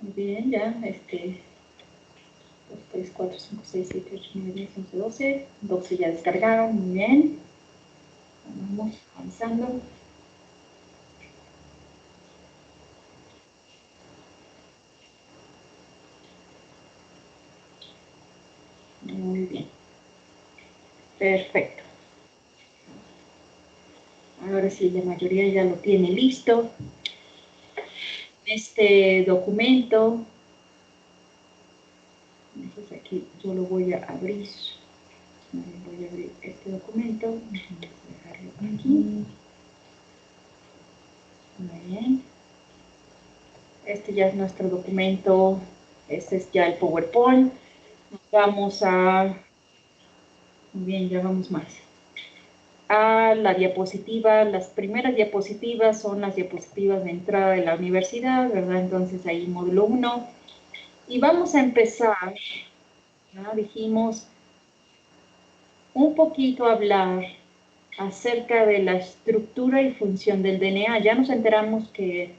Muy bien, ya, 2, 3, 4, 5, 6, 7, 8, 9, 10, 11, 12. 12 ya descargaron, muy bien. Vamos avanzando. Muy bien. Perfecto. Ahora sí, la mayoría ya lo tiene listo. Este documento, entonces aquí yo lo voy a abrir. Voy a abrir este documento. Vamos a dejarlo aquí. Muy bien. Este ya es nuestro documento. Este es ya el PowerPoint. Vamos a... Muy bien, ya vamos más. A la diapositiva, las primeras diapositivas son las diapositivas de entrada de la universidad, ¿verdad? Entonces ahí módulo 1. Y vamos a empezar, ¿no? Dijimos, un poquito a hablar acerca de la estructura y función del DNA. Ya nos enteramos que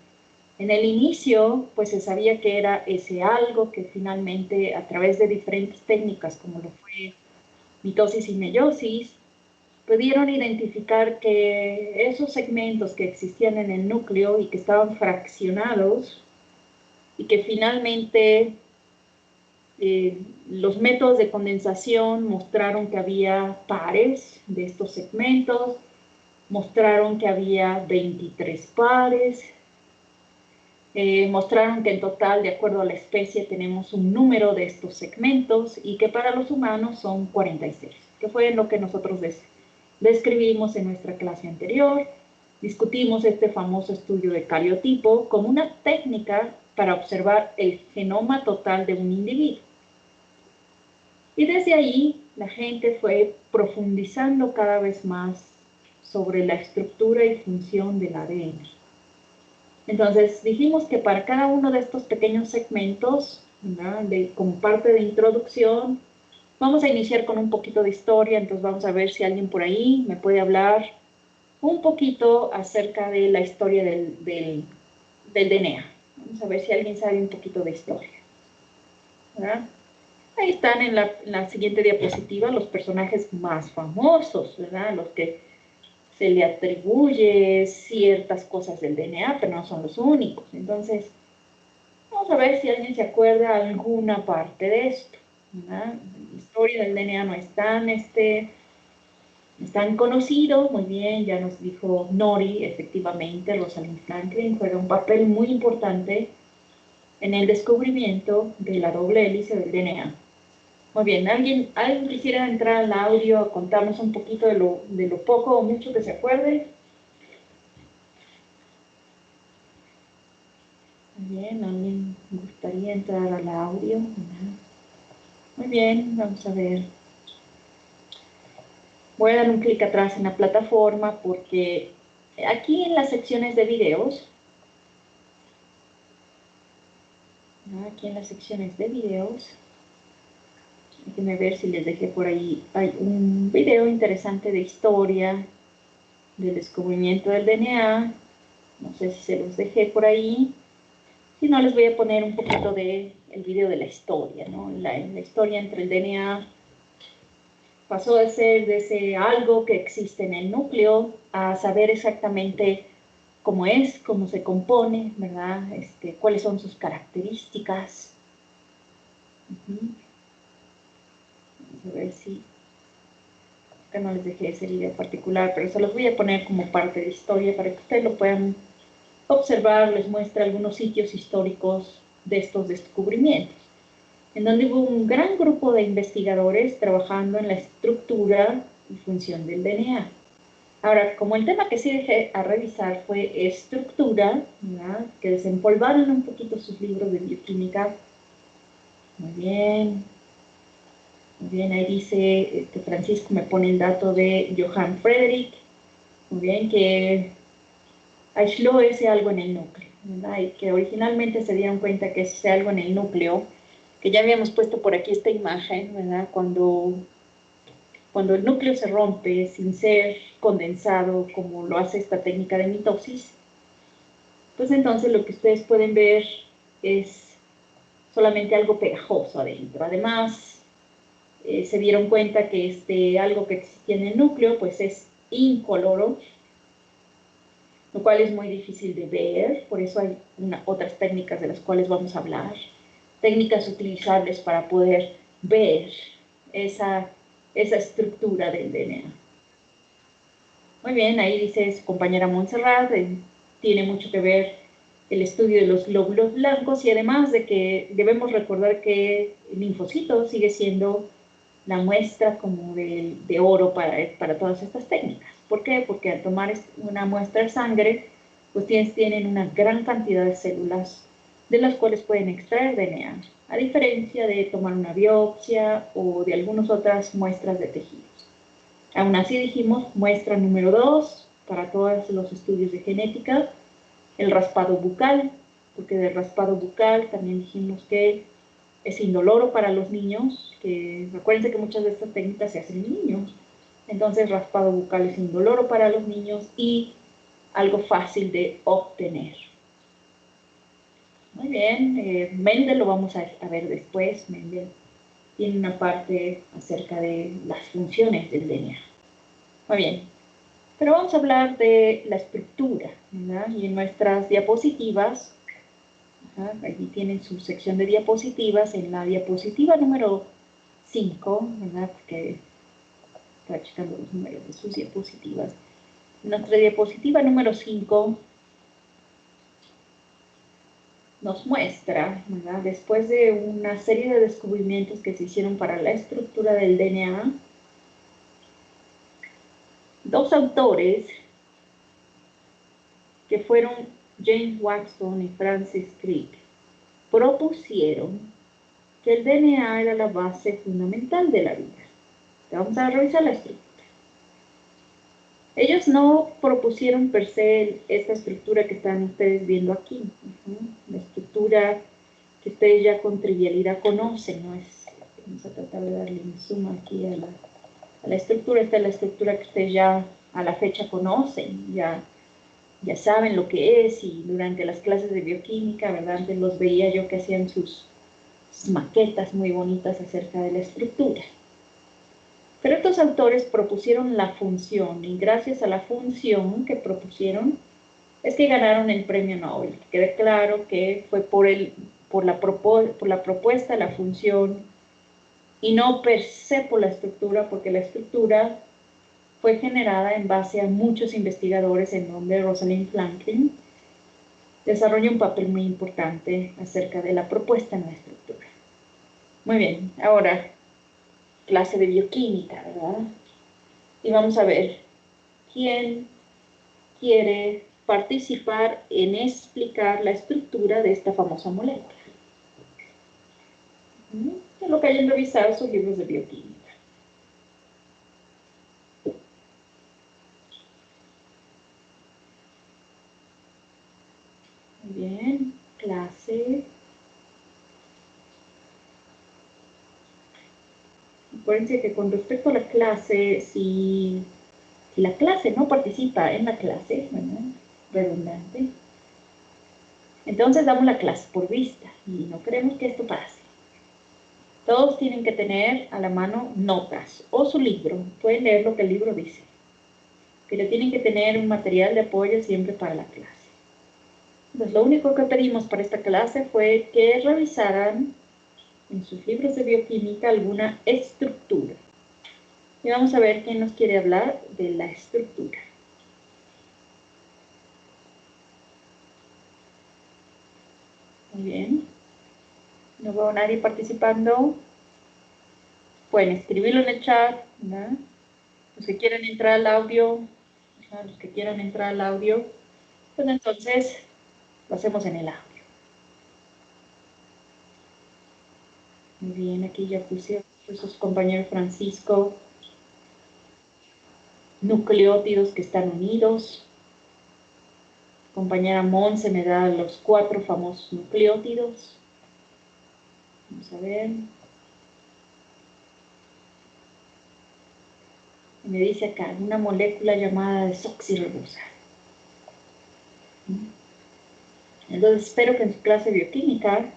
en el inicio, pues se sabía que era ese algo que finalmente, a través de diferentes técnicas, como lo fue mitosis y meiosis, pudieron identificar que esos segmentos que existían en el núcleo y que estaban fraccionados y que finalmente los métodos de condensación mostraron que había pares de estos segmentos, mostraron que había 23 pares, mostraron que en total, de acuerdo a la especie, tenemos un número de estos segmentos y que para los humanos son 46, que fue lo que nosotros describimos en nuestra clase anterior. Discutimos este famoso estudio de cariotipo como una técnica para observar el genoma total de un individuo. Y desde ahí la gente fue profundizando cada vez más sobre la estructura y función del ADN. Entonces dijimos que para cada uno de estos pequeños segmentos, como parte de introducción, vamos a iniciar con un poquito de historia. Entonces vamos a ver si alguien por ahí me puede hablar un poquito acerca de la historia del DNA. Vamos a ver si alguien sabe un poquito de historia, ¿verdad? Ahí están en la siguiente diapositiva los personajes más famosos, ¿verdad? Los que se le atribuye ciertas cosas del DNA, pero no son los únicos. Entonces, vamos a ver si alguien se acuerda alguna parte de esto, ¿verdad? La historia del DNA no es tan conocido. Muy bien, ya nos dijo Nori, efectivamente, Rosalind Franklin juega un papel muy importante en el descubrimiento de la doble hélice del DNA. Muy bien, ¿alguien quisiera entrar al audio a contarnos un poquito de lo poco o mucho que se acuerde? Muy bien, ¿alguien gustaría entrar al audio? Muy bien, vamos a ver. Voy a dar un clic atrás en la plataforma porque aquí en las secciones de videos, déjenme ver si les dejé por ahí, hay un video interesante de historia del descubrimiento del DNA, no sé si se los dejé por ahí. Si no, les voy a poner un poquito del video de la historia, ¿no? La historia entre el DNA pasó de ser de ese algo que existe en el núcleo a saber exactamente cómo es, cómo se compone, ¿verdad? Cuáles son sus características. Vamos a ver si... que no les dejé ese video particular, pero se los voy a poner como parte de historia para que ustedes lo puedan observar. Les muestra algunos sitios históricos de estos descubrimientos, en donde hubo un gran grupo de investigadores trabajando en la estructura y función del DNA. Ahora, como el tema que sí dejé a revisar fue estructura, ¿verdad? Que desempolvaron un poquito sus libros de bioquímica. Muy bien. Muy bien, ahí dice, Francisco me pone el dato de Johann Friedrich. Muy bien, que aisló ese algo en el núcleo, ¿verdad? Y que originalmente se dieron cuenta que ese algo en el núcleo, que ya habíamos puesto por aquí esta imagen, ¿verdad? Cuando el núcleo se rompe sin ser condensado, como lo hace esta técnica de mitosis, pues entonces lo que ustedes pueden ver es solamente algo pegajoso adentro. Además, se dieron cuenta que algo que existía en el núcleo pues es incoloro, lo cual es muy difícil de ver, por eso hay otras técnicas de las cuales vamos a hablar, técnicas utilizables para poder ver esa estructura del DNA. Muy bien, ahí dice su compañera Montserrat, tiene mucho que ver el estudio de los glóbulos blancos y además de que debemos recordar que el linfocito sigue siendo la muestra como de oro para todas estas técnicas. ¿Por qué? Porque al tomar una muestra de sangre, pues tienen una gran cantidad de células de las cuales pueden extraer DNA, a diferencia de tomar una biopsia o de algunas otras muestras de tejidos. Aún así dijimos, muestra número 2 para todos los estudios de genética, el raspado bucal, porque del raspado bucal también dijimos que es indoloro para los niños, que recuerden que muchas de estas técnicas se hacen en niños, entonces raspado bucal es indoloro para los niños y algo fácil de obtener. Muy bien, Mendel lo vamos a ver después. Mendel tiene una parte acerca de las funciones del DNA. Muy bien, pero vamos a hablar de la estructura, ¿verdad? Y en nuestras diapositivas, aquí tienen su sección de diapositivas, en la diapositiva número 5, ¿verdad? Porque está checando los números de sus diapositivas. En nuestra diapositiva número 5 nos muestra, ¿verdad? Después de una serie de descubrimientos que se hicieron para la estructura del DNA, dos autores que fueron James Watson y Francis Crick propusieron que el DNA era la base fundamental de la vida. Vamos a revisar la estructura. Ellos no propusieron per se esta estructura que están ustedes viendo aquí. La estructura que ustedes ya con trivialidad conocen, ¿no? Vamos a tratar de darle un zoom aquí a la estructura. Esta es la estructura que ustedes ya a la fecha conocen, ya saben lo que es, y durante las clases de bioquímica, ¿verdad? Antes los veía yo que hacían sus maquetas muy bonitas acerca de la estructura. Pero estos autores propusieron la función, y gracias a la función que propusieron, es que ganaron el premio Nobel. Quede claro que fue por la propuesta, la función, y no per se por la estructura, porque la estructura fue generada en base a muchos investigadores, en donde Rosalind Franklin desarrolla un papel muy importante acerca de la propuesta en la estructura. Muy bien, ahora clase de bioquímica, ¿verdad? Y vamos a ver quién quiere participar en explicar la estructura de esta famosa molécula. Es lo que hayan revisado sus libros de bioquímica. Muy bien, clase. Acuérdense que con respecto a la clase, si la clase no participa en la clase, ¿verdad? Redundante, entonces damos la clase por vista y no queremos que esto pase. Todos tienen que tener a la mano notas o su libro, pueden leer lo que el libro dice, pero tienen que tener un material de apoyo siempre para la clase. Entonces lo único que pedimos para esta clase fue que revisaran en sus libros de bioquímica alguna estructura. Y vamos a ver quién nos quiere hablar de la estructura. Muy bien. No veo a nadie participando. Pueden escribirlo en el chat, ¿no? Los que quieran entrar al audio, pues entonces lo hacemos en el audio. Muy bien, aquí ya puse sus compañeros Francisco, nucleótidos que están unidos. Compañera Monse me da los 4 famosos nucleótidos. Vamos a ver. Y me dice acá, una molécula llamada desoxirribosa. Entonces espero que en su clase de bioquímica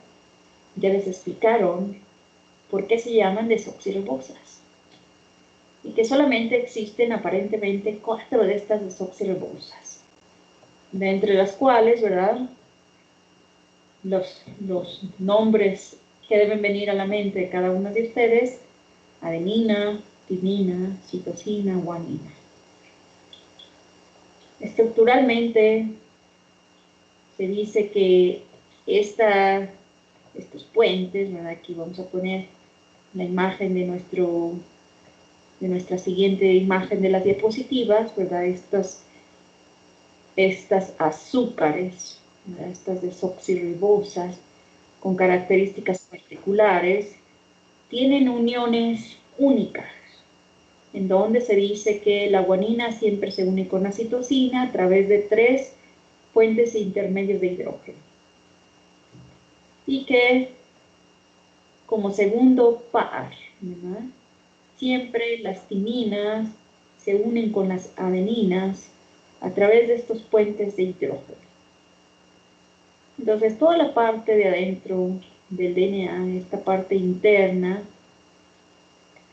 ya les explicaron por qué se llaman desoxirribosas. Y que solamente existen aparentemente 4 de estas desoxirribosas. De entre las cuales, ¿verdad? Los nombres que deben venir a la mente de cada uno de ustedes: adenina, timina, citosina, guanina. Estructuralmente se dice que estos puentes, ¿verdad? Aquí vamos a poner la imagen de nuestra siguiente imagen de las diapositivas, ¿verdad? Estas azúcares, ¿verdad? Estas desoxirribosas con características particulares, tienen uniones únicas, en donde se dice que la guanina siempre se une con la citosina a través de 3 puentes intermedios de hidrógeno. Y que como segundo par, ¿verdad? Siempre las timinas se unen con las adeninas a través de estos puentes de hidrógeno. Entonces, toda la parte de adentro del DNA, esta parte interna,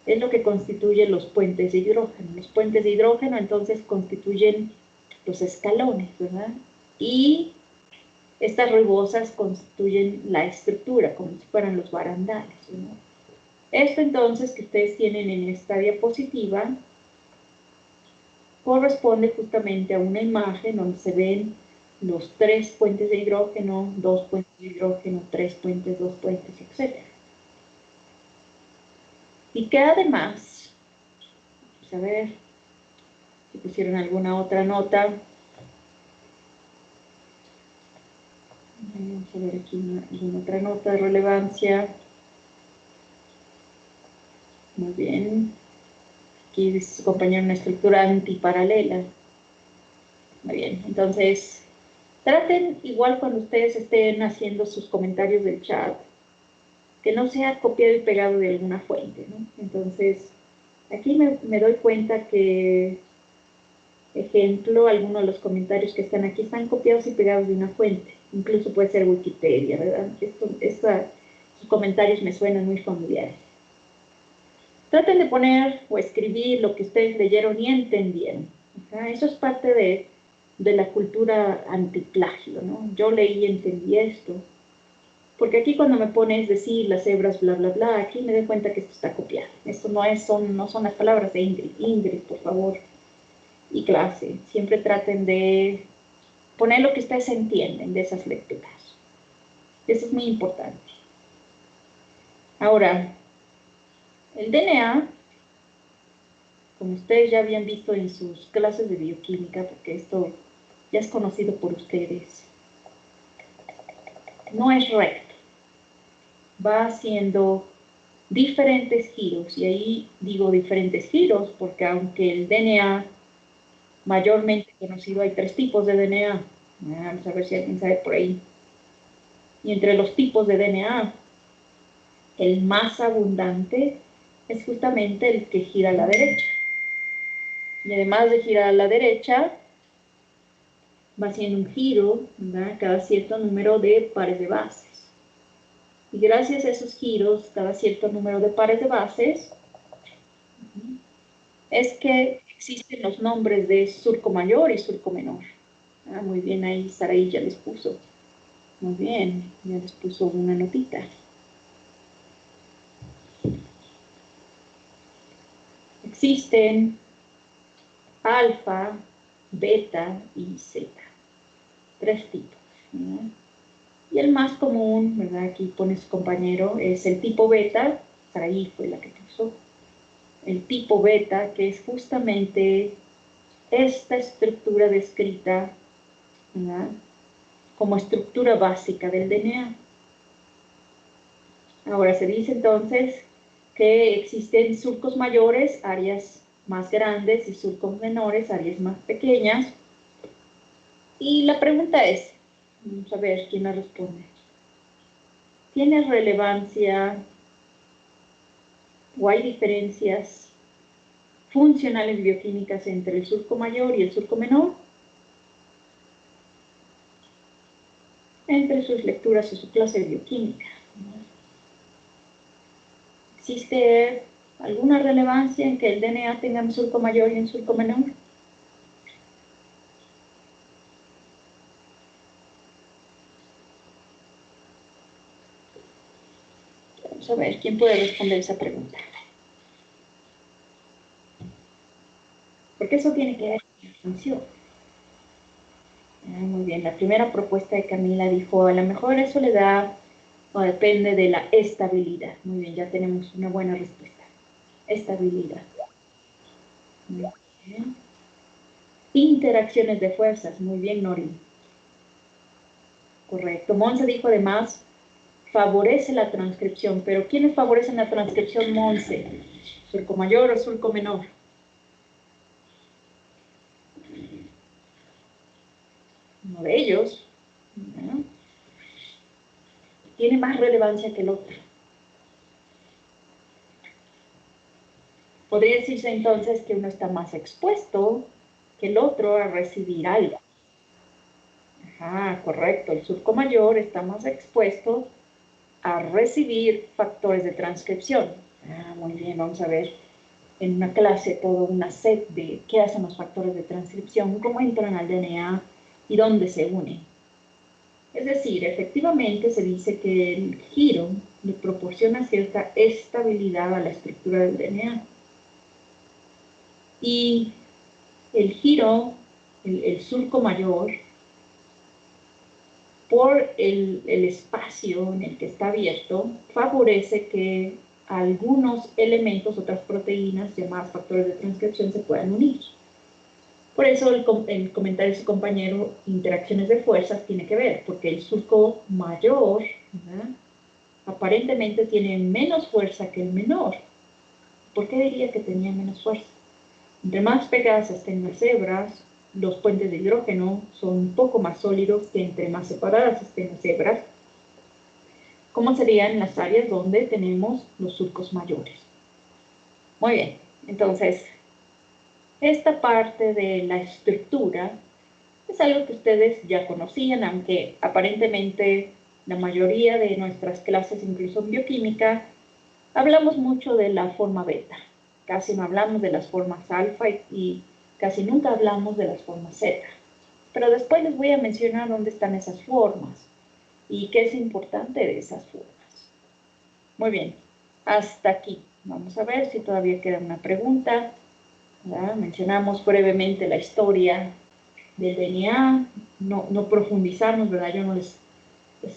es lo que constituye los puentes de hidrógeno. Los puentes de hidrógeno entonces constituyen los escalones, ¿verdad? Y estas ribosas constituyen la estructura, como si fueran los barandales, ¿no? Esto entonces que ustedes tienen en esta diapositiva corresponde justamente a una imagen donde se ven los 3 puentes de hidrógeno, 2 puentes de hidrógeno, 3 puentes, 2 puentes, etc. Y que además, vamos a ver si pusieron alguna otra nota. Vamos a ver aquí alguna otra nota de relevancia. Muy bien. Aquí dice su compañero una estructura antiparalela. Muy bien, entonces traten igual cuando ustedes estén haciendo sus comentarios del chat, que no sea copiado y pegado de alguna fuente, ¿no? Entonces, aquí me doy cuenta que, ejemplo, algunos de los comentarios que están aquí están copiados y pegados de una fuente. Incluso puede ser Wikipedia, ¿verdad? Sus comentarios me suenan muy familiares. Traten de poner o escribir lo que ustedes leyeron y entendieron. ¿Okay? Eso es parte de la cultura antiplagio, ¿no? Yo leí y entendí esto. Porque aquí cuando me pones decir las hebras, bla, bla, bla, aquí me doy cuenta que esto está copiado. Esto no son las palabras de Ingrid. Ingrid, por favor, y clase, siempre traten de poner lo que ustedes entienden de esas lecturas. Eso es muy importante. Ahora, el DNA, como ustedes ya habían visto en sus clases de bioquímica, porque esto ya es conocido por ustedes, no es recto. Va haciendo diferentes giros, y ahí digo diferentes giros, porque aunque el DNA mayormente conocido, hay 3 tipos de DNA. Vamos a ver si alguien sabe por ahí. Y entre los tipos de DNA, el más abundante es justamente el que gira a la derecha. Y además de girar a la derecha, va haciendo un giro, ¿verdad? Cada cierto número de pares de bases. Y gracias a esos giros, cada cierto número de pares de bases, es que existen los nombres de surco mayor y surco menor. Muy bien, ahí Saraí ya les puso. Muy bien, ya les puso una notita. Existen alfa, beta y zeta. 3 tipos, ¿no? Y el más común, ¿verdad? Aquí pone su compañero, es el tipo beta. Saraí fue la que puso. El tipo beta, que es justamente esta estructura descrita, ¿verdad?, como estructura básica del DNA. Ahora se dice entonces que existen surcos mayores, áreas más grandes, y surcos menores, áreas más pequeñas. Y la pregunta es, vamos a ver quién la responde. ¿Tiene relevancia o hay diferencias funcionales bioquímicas entre el surco mayor y el surco menor? Entre sus lecturas y su clase de bioquímica. ¿Existe alguna relevancia en que el DNA tenga un surco mayor y un surco menor? Vamos a ver, ¿quién puede responder esa pregunta? Porque eso tiene que ver con la función. Muy bien, la primera propuesta de Camila dijo, a lo mejor eso le da, o depende de la estabilidad. Muy bien, ya tenemos una buena respuesta. Estabilidad. Muy bien. Interacciones de fuerzas. Muy bien, Nori. Correcto. Monse dijo además, favorece la transcripción. Pero ¿quiénes favorecen la transcripción, Monse? ¿Surco mayor o surco menor? Uno de ellos. ¿No? Tiene más relevancia que el otro. Podría decirse entonces que uno está más expuesto que el otro a recibir algo. Ajá, correcto. El surco mayor está más expuesto a recibir factores de transcripción. Ah, muy bien, vamos a ver en una clase todo una set de qué hacen los factores de transcripción, cómo entran al DNA y dónde se unen. Es decir, efectivamente se dice que el giro le proporciona cierta estabilidad a la estructura del DNA. Y el giro, el surco mayor, por el espacio en el que está abierto, favorece que algunos elementos, otras proteínas llamadas factores de transcripción se puedan unir. Por eso el comentario de su compañero, interacciones de fuerzas, tiene que ver, porque el surco mayor, ¿verdad?, aparentemente tiene menos fuerza que el menor. ¿Por qué diría que tenía menos fuerza? Entre más pegadas estén las hebras, los puentes de hidrógeno son un poco más sólidos que entre más separadas estén las hebras, como serían las áreas donde tenemos los surcos mayores. Muy bien, entonces, esta parte de la estructura es algo que ustedes ya conocían, aunque aparentemente la mayoría de nuestras clases, incluso en bioquímica, hablamos mucho de la forma beta. Casi no hablamos de las formas alfa y casi nunca hablamos de las formas zeta. Pero después les voy a mencionar dónde están esas formas y qué es importante de esas formas. Muy bien, hasta aquí. Vamos a ver si todavía queda una pregunta. ¿Verdad? Mencionamos brevemente la historia del DNA, no profundizamos, ¿verdad? Yo no les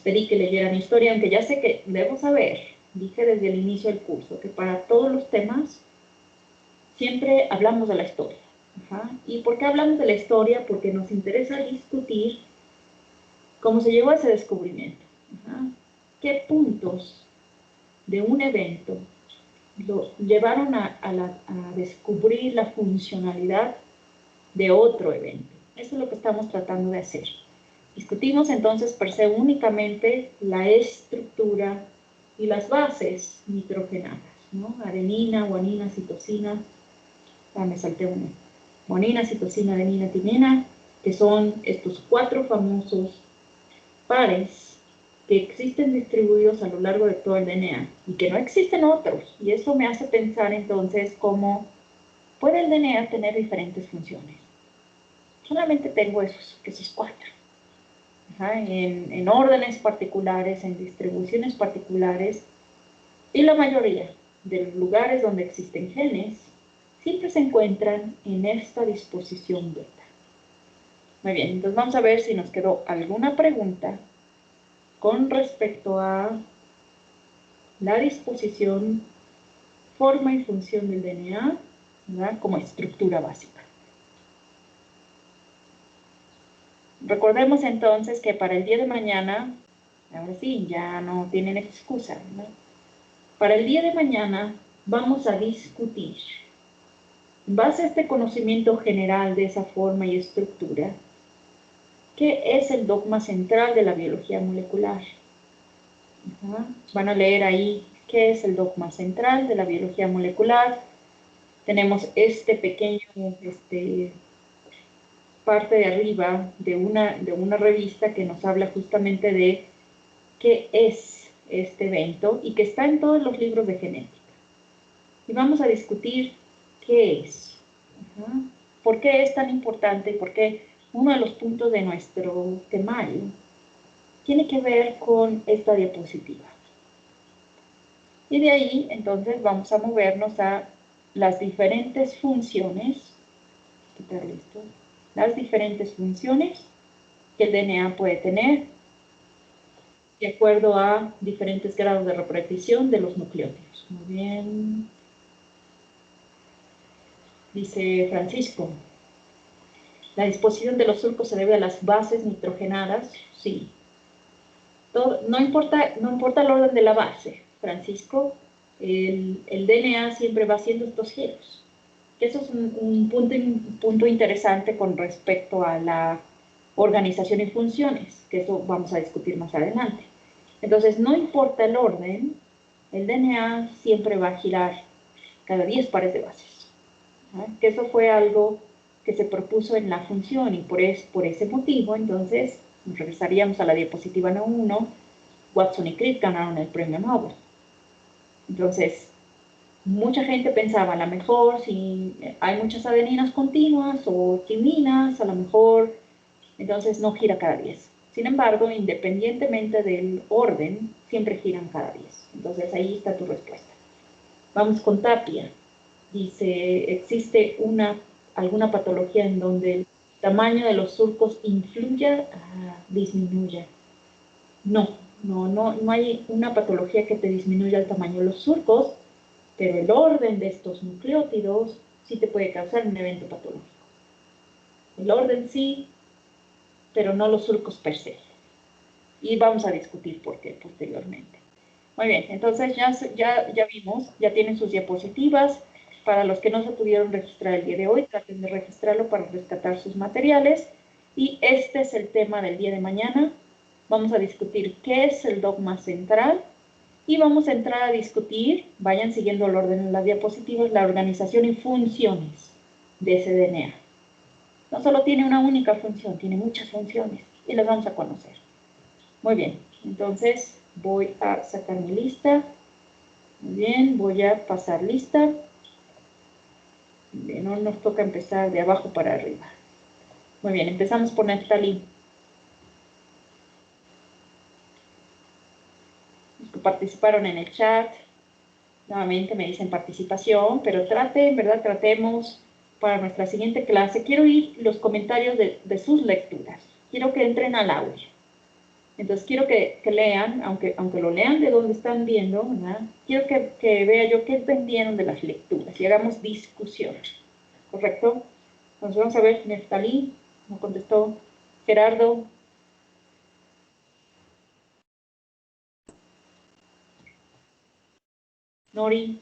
pedí que leyeran historia, aunque ya sé que debo saber, dije desde el inicio del curso, que para todos los temas siempre hablamos de la historia. Ajá. ¿Y por qué hablamos de la historia? Porque nos interesa discutir cómo se llegó a ese descubrimiento. Ajá. ¿Qué puntos de un evento lo llevaron a descubrir la funcionalidad de otro evento? Eso es lo que estamos tratando de hacer. Discutimos entonces per se únicamente la estructura y las bases nitrogenadas, ¿no? Adenina, guanina, citosina, me salté una. Guanina, citosina, adenina, timina, que son estos 4 famosos pares que existen distribuidos a lo largo de todo el DNA y que no existen otros. Y eso me hace pensar entonces cómo puede el DNA tener diferentes funciones. Solamente tengo esos 4. Ajá, en órdenes particulares, en distribuciones particulares, y la mayoría de los lugares donde existen genes siempre se encuentran en esta disposición beta. Muy bien, entonces vamos a ver si nos quedó alguna pregunta con respecto a la disposición, forma y función del DNA, ¿verdad?, como estructura básica. Recordemos entonces que para el día de mañana, ahora sí, ya no tienen excusa, ¿no? Para el día de mañana vamos a discutir, en base a este conocimiento general de esa forma y estructura, ¿qué es el dogma central de la biología molecular? Van a leer ahí qué es el dogma central de la biología molecular. Tenemos este pequeño, parte de arriba de una revista que nos habla justamente de qué es este evento y que está en todos los libros de genética. Y vamos a discutir qué es. ¿Por qué es tan importante? Y por qué uno de los puntos de nuestro temario tiene que ver con esta diapositiva. Y de ahí, entonces, vamos a movernos a las diferentes funciones, quitarle esto, las diferentes funciones que el DNA puede tener de acuerdo a diferentes grados de repetición de los nucleótidos. Muy bien. Dice Francisco, ¿la disposición de los surcos se debe a las bases nitrogenadas? Sí. No importa el orden de la base, Francisco, el DNA siempre va haciendo estos giros. Eso es un punto interesante con respecto a la organización y funciones, que eso vamos a discutir más adelante. Entonces, no importa el orden, el DNA siempre va a girar cada 10 pares de bases. Que eso fue algo que se propuso en la función y por ese motivo, entonces, nos regresaríamos a la diapositiva no 1, Watson y Crick ganaron el premio Nobel. Entonces, mucha gente pensaba, a lo mejor si hay muchas adeninas continuas o timinas, a lo mejor entonces no gira cada 10. Sin embargo, independientemente del orden, siempre giran cada 10. Entonces ahí está tu respuesta. Vamos con Tapia. Dice, ¿existe alguna patología en donde el tamaño de los surcos influya, disminuya? No hay una patología que te disminuya el tamaño de los surcos, pero el orden de estos nucleótidos sí te puede causar un evento patológico. El orden sí, pero no los surcos per se. Y vamos a discutir por qué posteriormente. Muy bien, entonces ya vimos, ya tienen sus diapositivas. Para los que no se pudieron registrar el día de hoy, traten de registrarlo para rescatar sus materiales. Y este es el tema del día de mañana. Vamos a discutir qué es el dogma central y vamos a entrar a discutir, vayan siguiendo el orden en las diapositivas, la organización y funciones de ese DNA. No solo tiene una única función, tiene muchas funciones y las vamos a conocer. Muy bien, entonces voy a sacar mi lista. Muy bien, voy a pasar lista. Bien, no nos toca empezar de abajo para arriba. Muy bien, empezamos por Neftalí. Los que participaron en el chat, nuevamente me dicen participación, pero tratemos para nuestra siguiente clase. Quiero oír los comentarios de sus lecturas. Quiero que entren al audio. Entonces quiero que lean, aunque lo lean de donde están viendo, ¿verdad? Quiero que vea yo qué entendieron de las lecturas y hagamos discusión. ¿Correcto? Entonces vamos a ver, Neftalí, no contestó. Gerardo. Nori.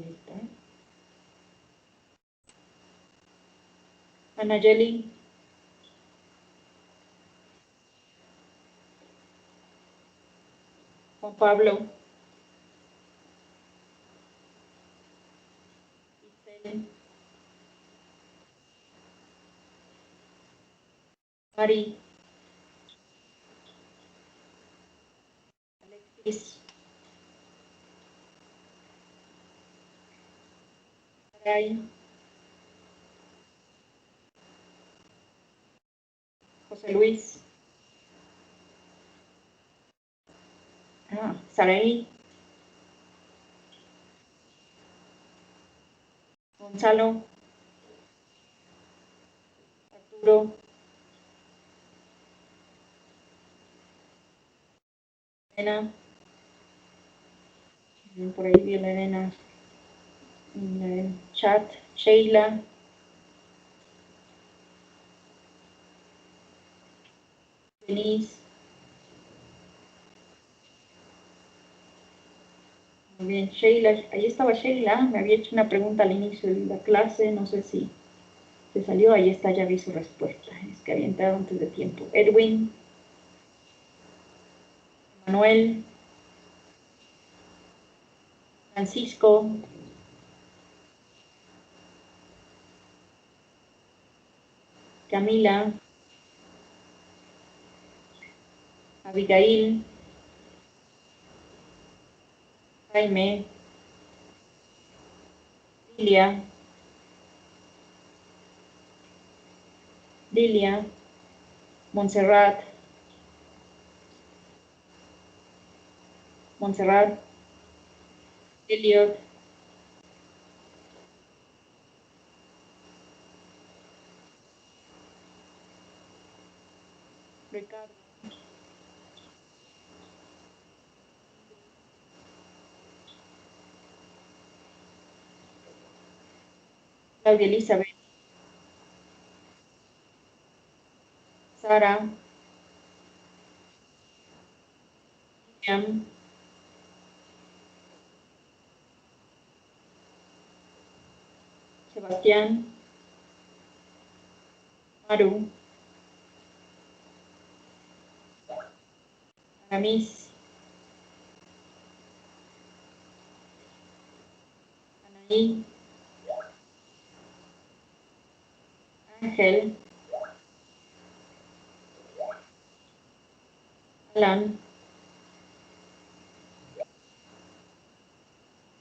Está. Anayeli. Juan Pablo. Isel. Mari. Alexis. Saray. José Luis. Saraí. Gonzalo. Arturo. Elena. Por ahí vi a la Elena en el chat. Sheila. Denise. Muy bien, Sheila. Ahí estaba Sheila. Me había hecho una pregunta al inicio de la clase. No sé si se salió. Ahí está, ya vi su respuesta. Es que había entrado antes de tiempo. Edwin. Manuel. Francisco. Camila. Abigail. Jaime, Lilia, Lilia, Montserrat, Montserrat, Elliot, Ricardo, Claudia Elizabeth, Sara, Miriam, Sebastián, Maru, Aramis, Anaí, Ángel, Alan,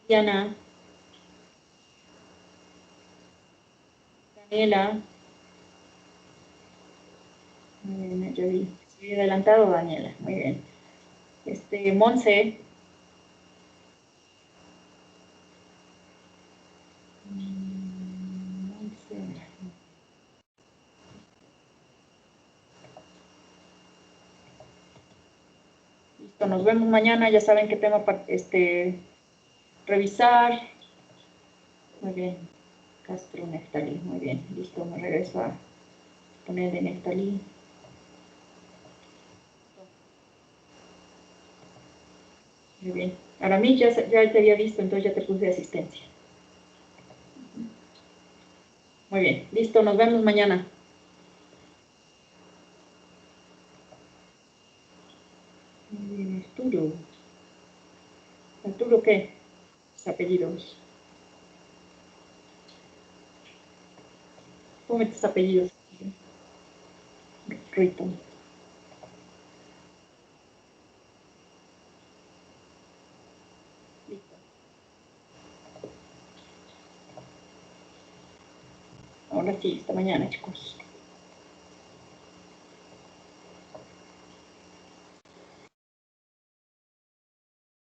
Diana, Daniela, muy bien, yo vi, estoy adelantado, Daniela, muy bien. Monse, Monse. Listo, nos vemos mañana, ya saben qué tema revisar. Muy bien, Castro Neftalí, muy bien, listo, me regreso a poner de Neftalí. Muy bien, ahora mí ya te había visto, entonces ya te puse asistencia. Muy bien, listo, nos vemos mañana. Muy bien, Arturo. ¿Arturo qué? Sus apellidos. Ponme tus apellidos. Rito. Listo. Ahora sí, hasta mañana, chicos.